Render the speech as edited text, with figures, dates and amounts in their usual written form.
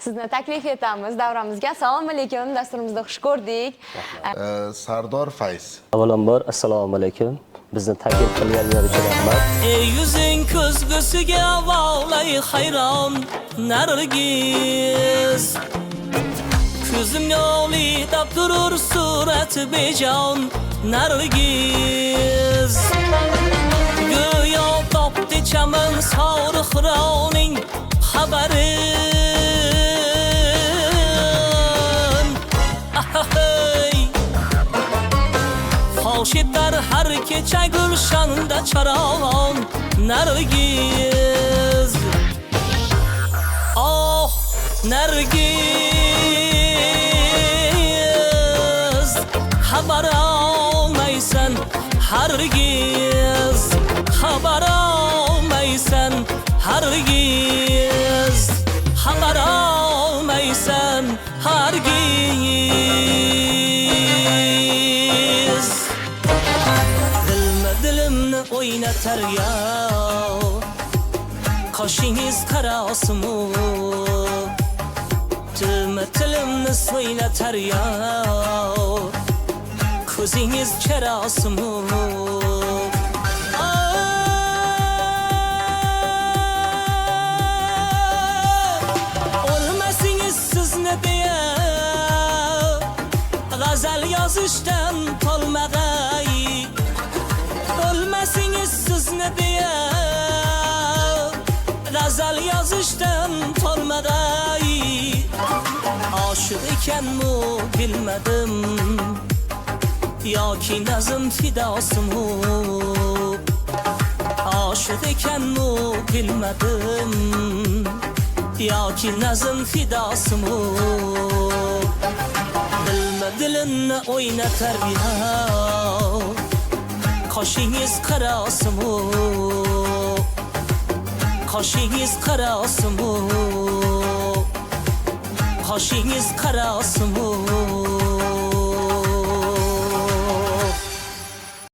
Sizni taklif etamiz davramizga. Assalomu alaykum. Dasturimizda xush ko'rdik. Sardor Fayz. Avvalambor assalomu alaykum. Bizni taklif qilganlar uchun rahmat. Ey yuzing ko'zgusiga volay hayron Nargiz Ko'zimga olidab durur surat bejon Nargiz Go'yo topdi chaman sorixroning xabarin Fosh etar har kecha gulshanda charon Nargiz Oh Nargiz Xabar olmaysan hargiz Xabar olmaysan hargiz Xabar olmaysan hargiz Dilimni o'ynatar ya Qoshingiz qarosimu tilimni so'ylatar ya Ko'zingiz charosimu O'lmasingiz sizni deya G'azal yozishdan tolmag'ay O'lmasingiz sizni deya G'azal yozishdan tolmag'ay Aşık ekanmu bilmedim Yoki nazm fidosimi Aşık ekanmu bilmedim Yoki nazm fidosimi Dilni o'ynatar ya Qoshingiz qarosimu Qoshingiz qarosimu Qoshingiz qarosimu